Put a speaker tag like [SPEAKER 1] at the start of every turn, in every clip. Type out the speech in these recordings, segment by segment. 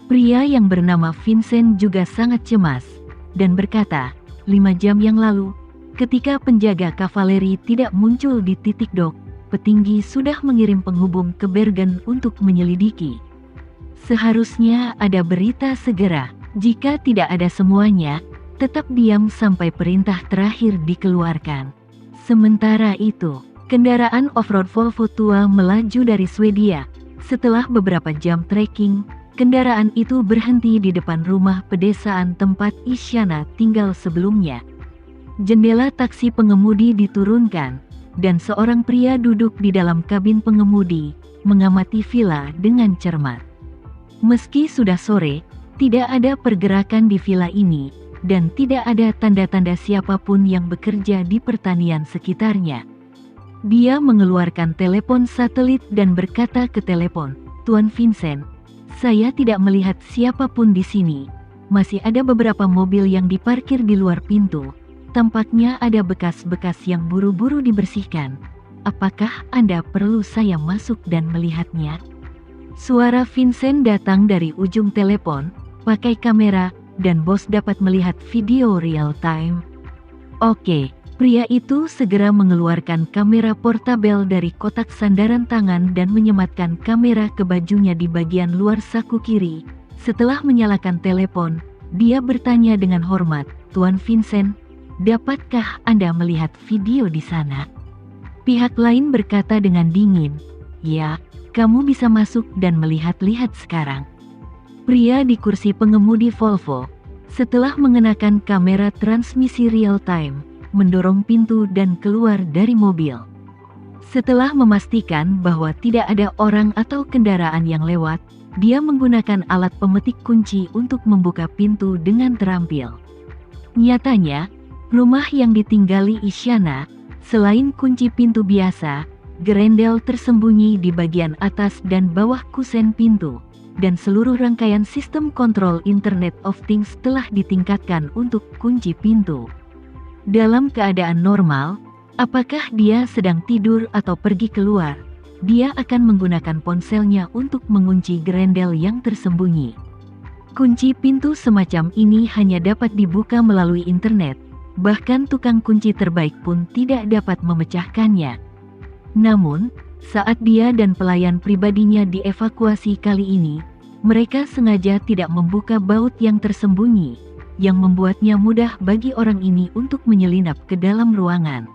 [SPEAKER 1] Pria yang bernama Vincent juga sangat cemas, dan berkata, 5 jam yang lalu, ketika penjaga kavaleri tidak muncul di titik dok, petinggi sudah mengirim penghubung ke Bergen untuk menyelidiki. Seharusnya ada berita segera. Jika tidak ada semuanya, tetap diam sampai perintah terakhir dikeluarkan. Sementara itu, kendaraan off-road Volvo tua melaju dari Swedia. Setelah beberapa jam trekking, kendaraan itu berhenti di depan rumah pedesaan tempat Isyana tinggal sebelumnya. Jendela taksi pengemudi diturunkan, dan seorang pria duduk di dalam kabin pengemudi, mengamati villa dengan cermat. Meski sudah sore, tidak ada pergerakan di villa ini, dan tidak ada tanda-tanda siapapun yang bekerja di pertanian sekitarnya. Dia mengeluarkan telepon satelit dan berkata ke telepon, "Tuan Vincent, saya tidak melihat siapapun di sini. Masih ada beberapa mobil yang diparkir di luar pintu. Tampaknya ada bekas-bekas yang buru-buru dibersihkan. Apakah Anda perlu saya masuk dan melihatnya?" Suara Vincent datang dari ujung telepon, pakai kamera, dan bos dapat melihat video real time. Oke, pria itu segera mengeluarkan kamera portabel dari kotak sandaran tangan dan menyematkan kamera ke bajunya di bagian luar saku kiri. Setelah menyalakan telepon, dia bertanya dengan hormat, "Tuan Vincent, dapatkah Anda melihat video di sana?" Pihak lain berkata dengan dingin, "Ya, kamu bisa masuk dan melihat-lihat sekarang." Pria di kursi pengemudi Volvo, setelah mengenakan kamera transmisi real time, mendorong pintu dan keluar dari mobil. Setelah memastikan bahwa tidak ada orang atau kendaraan yang lewat, dia menggunakan alat pemetik kunci untuk membuka pintu dengan terampil. Nyatanya, rumah yang ditinggali Isyana, selain kunci pintu biasa, gerendel tersembunyi di bagian atas dan bawah kusen pintu, dan seluruh rangkaian sistem kontrol Internet of Things telah ditingkatkan untuk kunci pintu. Dalam keadaan normal, apakah dia sedang tidur atau pergi keluar, dia akan menggunakan ponselnya untuk mengunci gerendel yang tersembunyi. Kunci pintu semacam ini hanya dapat dibuka melalui internet, bahkan tukang kunci terbaik pun tidak dapat memecahkannya. Namun, saat dia dan pelayan pribadinya dievakuasi kali ini, mereka sengaja tidak membuka baut yang tersembunyi, yang membuatnya mudah bagi orang ini untuk menyelinap ke dalam ruangan.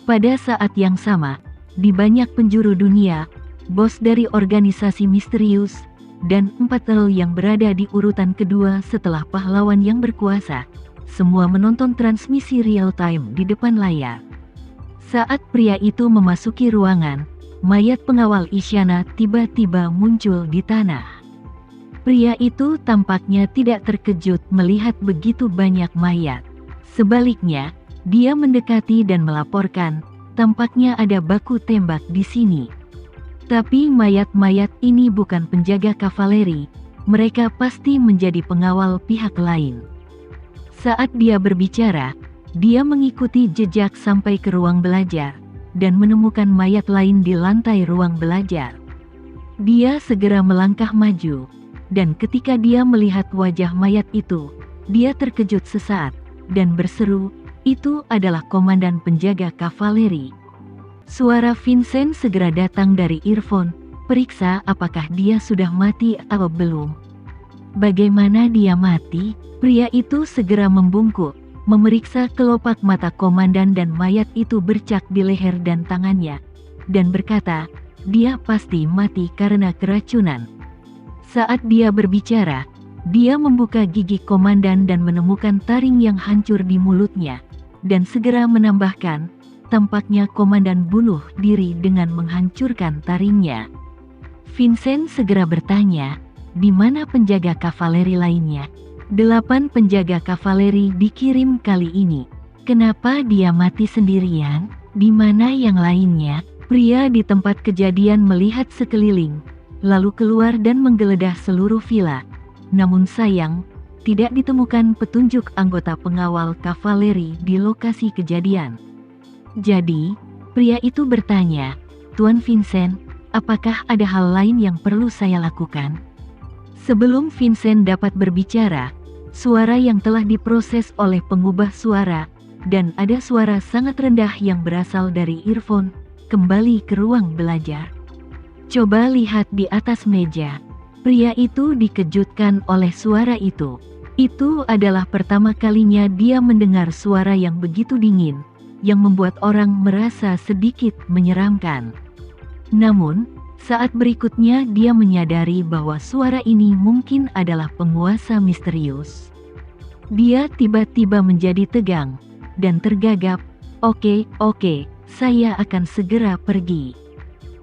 [SPEAKER 1] Pada saat yang sama, di banyak penjuru dunia, bos dari organisasi misterius, dan 4 yang berada di urutan kedua setelah pahlawan yang berkuasa, semua menonton transmisi real time di depan layar. Saat pria itu memasuki ruangan, mayat pengawal Isyana tiba-tiba muncul di tanah. Pria itu tampaknya tidak terkejut melihat begitu banyak mayat. Sebaliknya, dia mendekati dan melaporkan, tampaknya ada baku tembak di sini. Tapi mayat-mayat ini bukan penjaga kavaleri, mereka pasti menjadi pengawal pihak lain. Saat dia berbicara, dia mengikuti jejak sampai ke ruang belajar, dan menemukan mayat lain di lantai ruang belajar. Dia segera melangkah maju, dan ketika dia melihat wajah mayat itu, dia terkejut sesaat, dan berseru, "Itu adalah komandan penjaga kavaleri." Suara Vincent segera datang dari earphone, "Periksa apakah dia sudah mati atau belum." "Bagaimana dia mati?" Pria itu segera membungkuk, memeriksa kelopak mata komandan dan mayat itu bercak di leher dan tangannya, dan berkata, "Dia pasti mati karena keracunan." Saat dia berbicara, dia membuka gigi komandan dan menemukan taring yang hancur di mulutnya, dan segera menambahkan, tampaknya komandan bunuh diri dengan menghancurkan taringnya. Vincent segera bertanya, "Di mana penjaga kavaleri lainnya?" 8 penjaga kavaleri dikirim kali ini. Kenapa dia mati sendirian? Di mana yang lainnya? Pria di tempat kejadian melihat sekeliling, lalu keluar dan menggeledah seluruh villa. Namun sayang, tidak ditemukan petunjuk anggota pengawal kavaleri di lokasi kejadian. Jadi, pria itu bertanya, "Tuan Vincent, apakah ada hal lain yang perlu saya lakukan?" Sebelum Vincent dapat berbicara, suara yang telah diproses oleh pengubah suara, dan ada suara sangat rendah yang berasal dari earphone, kembali ke ruang belajar. Coba lihat di atas meja. Pria itu dikejutkan oleh suara itu. Itu adalah pertama kalinya dia mendengar suara yang begitu dingin, yang membuat orang merasa sedikit menyeramkan. Namun, saat berikutnya dia menyadari bahwa suara ini mungkin adalah penguasa misterius. Dia tiba-tiba menjadi tegang dan tergagap. Oke, saya akan segera pergi.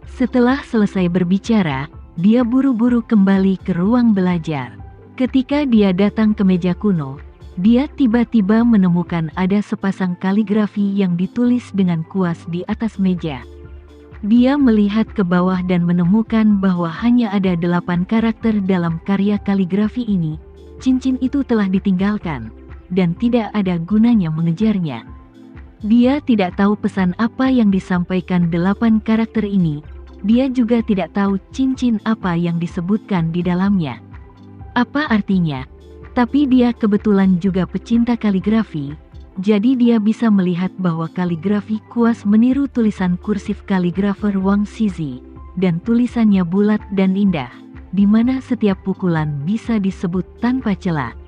[SPEAKER 1] Setelah selesai berbicara, dia buru-buru kembali ke ruang belajar. Ketika dia datang ke meja kuno, dia tiba-tiba menemukan ada sepasang kaligrafi yang ditulis dengan kuas di atas meja. Dia melihat ke bawah dan menemukan bahwa hanya ada 8 karakter dalam karya kaligrafi ini. Cincin itu telah ditinggalkan, dan tidak ada gunanya mengejarnya. Dia tidak tahu pesan apa yang disampaikan 8 karakter ini. Dia juga tidak tahu cincin apa yang disebutkan di dalamnya. Apa artinya? Tapi dia kebetulan juga pecinta kaligrafi, jadi dia bisa melihat bahwa kaligrafi kuas meniru tulisan kursif kaligrafer Wang Shizi, dan tulisannya bulat dan indah, di mana setiap pukulan bisa disebut tanpa celah.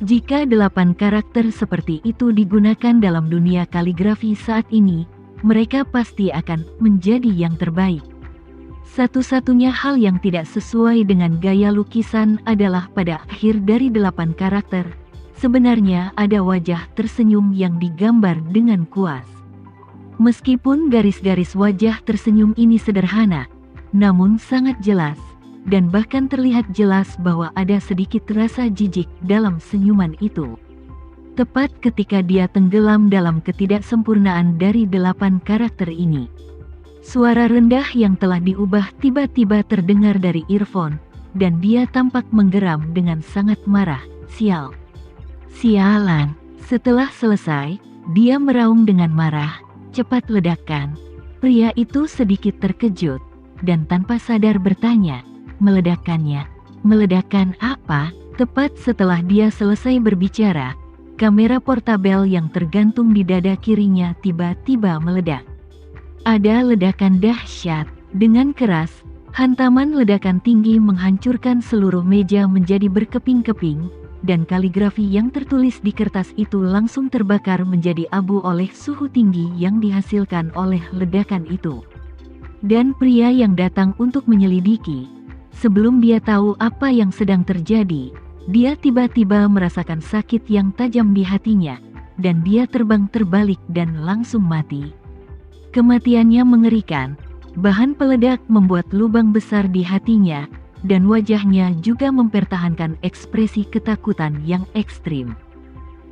[SPEAKER 1] Jika 8 karakter seperti itu digunakan dalam dunia kaligrafi saat ini, mereka pasti akan menjadi yang terbaik. Satu-satunya hal yang tidak sesuai dengan gaya lukisan adalah pada akhir dari 8 karakter, sebenarnya ada wajah tersenyum yang digambar dengan kuas. Meskipun garis-garis wajah tersenyum ini sederhana, namun sangat jelas, dan bahkan terlihat jelas bahwa ada sedikit rasa jijik dalam senyuman itu. Tepat ketika dia tenggelam dalam ketidaksempurnaan dari 8 karakter ini, suara rendah yang telah diubah tiba-tiba terdengar dari earphone, dan dia tampak menggeram dengan sangat marah. Sialan. Setelah selesai, dia meraung dengan marah. Cepat ledakan. Pria itu sedikit terkejut, dan tanpa sadar bertanya, meledakannya. Meledakan apa? Tepat setelah dia selesai berbicara, kamera portabel yang tergantung di dada kirinya tiba-tiba meledak. Ada ledakan dahsyat. Dengan keras, hantaman ledakan tinggi menghancurkan seluruh meja menjadi berkeping-keping, dan kaligrafi yang tertulis di kertas itu langsung terbakar menjadi abu oleh suhu tinggi yang dihasilkan oleh ledakan itu. Dan pria yang datang untuk menyelidiki, sebelum dia tahu apa yang sedang terjadi, dia tiba-tiba merasakan sakit yang tajam di hatinya, dan dia terbang terbalik dan langsung mati. Kematiannya mengerikan. Bahan peledak membuat lubang besar di hatinya, dan wajahnya juga mempertahankan ekspresi ketakutan yang ekstrim.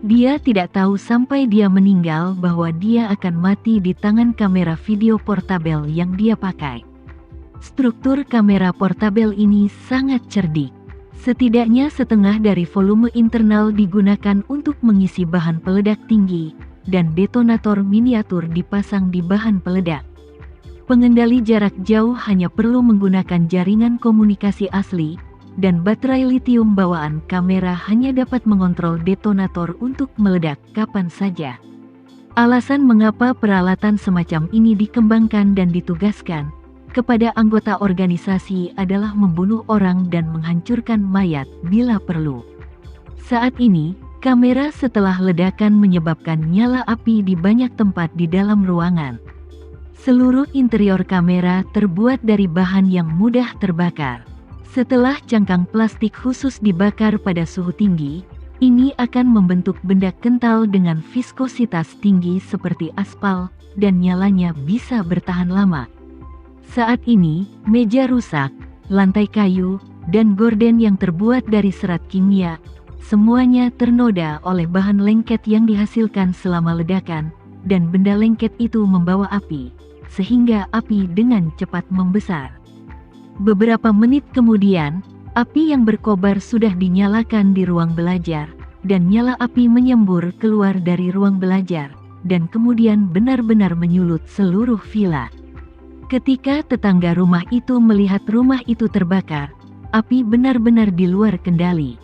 [SPEAKER 1] Dia tidak tahu sampai dia meninggal bahwa dia akan mati di tangan kamera video portabel yang dia pakai. Struktur kamera portabel ini sangat cerdik. Setidaknya setengah dari volume internal digunakan untuk mengisi bahan peledak tinggi, dan detonator miniatur dipasang di bahan peledak. Pengendali jarak jauh hanya perlu menggunakan jaringan komunikasi asli, dan baterai litium bawaan kamera hanya dapat mengontrol detonator untuk meledak kapan saja. Alasan mengapa peralatan semacam ini dikembangkan dan ditugaskan kepada anggota organisasi adalah membunuh orang dan menghancurkan mayat bila perlu. Saat ini, kamera setelah ledakan menyebabkan nyala api di banyak tempat di dalam ruangan. Seluruh interior kamera terbuat dari bahan yang mudah terbakar. Setelah cangkang plastik khusus dibakar pada suhu tinggi, ini akan membentuk benda kental dengan viskositas tinggi seperti aspal, dan nyalanya bisa bertahan lama. Saat ini, meja rusak, lantai kayu, dan gorden yang terbuat dari serat kimia, semuanya ternoda oleh bahan lengket yang dihasilkan selama ledakan, dan benda lengket itu membawa api, sehingga api dengan cepat membesar. Beberapa menit kemudian, api yang berkobar sudah dinyalakan di ruang belajar, dan nyala api menyembur keluar dari ruang belajar, dan kemudian benar-benar menyulut seluruh villa. Ketika tetangga rumah itu melihat rumah itu terbakar, api benar-benar di luar kendali.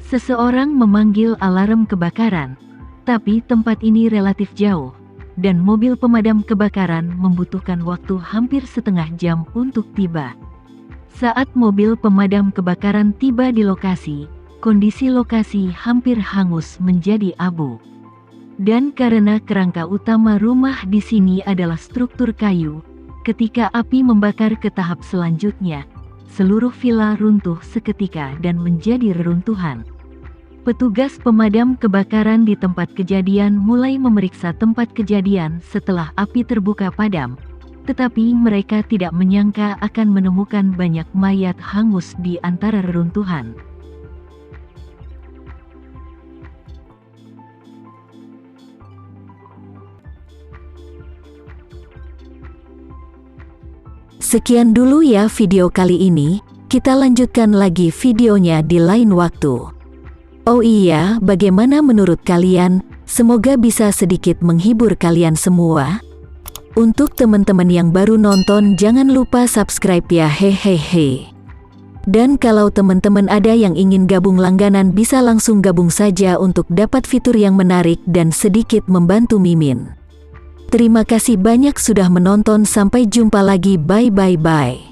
[SPEAKER 1] Seseorang memanggil alarm kebakaran, tapi tempat ini relatif jauh, dan mobil pemadam kebakaran membutuhkan waktu hampir setengah jam untuk tiba. Saat mobil pemadam kebakaran tiba di lokasi, kondisi lokasi hampir hangus menjadi abu. Dan karena kerangka utama rumah di sini adalah struktur kayu, ketika api membakar ke tahap selanjutnya, seluruh villa runtuh seketika dan menjadi reruntuhan. Petugas pemadam kebakaran di tempat kejadian mulai memeriksa tempat kejadian setelah api terbuka padam, tetapi mereka tidak menyangka akan menemukan banyak mayat hangus di antara reruntuhan.
[SPEAKER 2] Sekian dulu ya video kali ini, kita lanjutkan lagi videonya di lain waktu. Oh iya, bagaimana menurut kalian? Semoga bisa sedikit menghibur kalian semua. Untuk teman-teman yang baru nonton, jangan lupa subscribe ya, hehehe. Dan kalau teman-teman ada yang ingin gabung langganan, bisa langsung gabung saja untuk dapat fitur yang menarik dan sedikit membantu Mimin. Terima kasih banyak sudah menonton, sampai jumpa lagi, bye bye bye.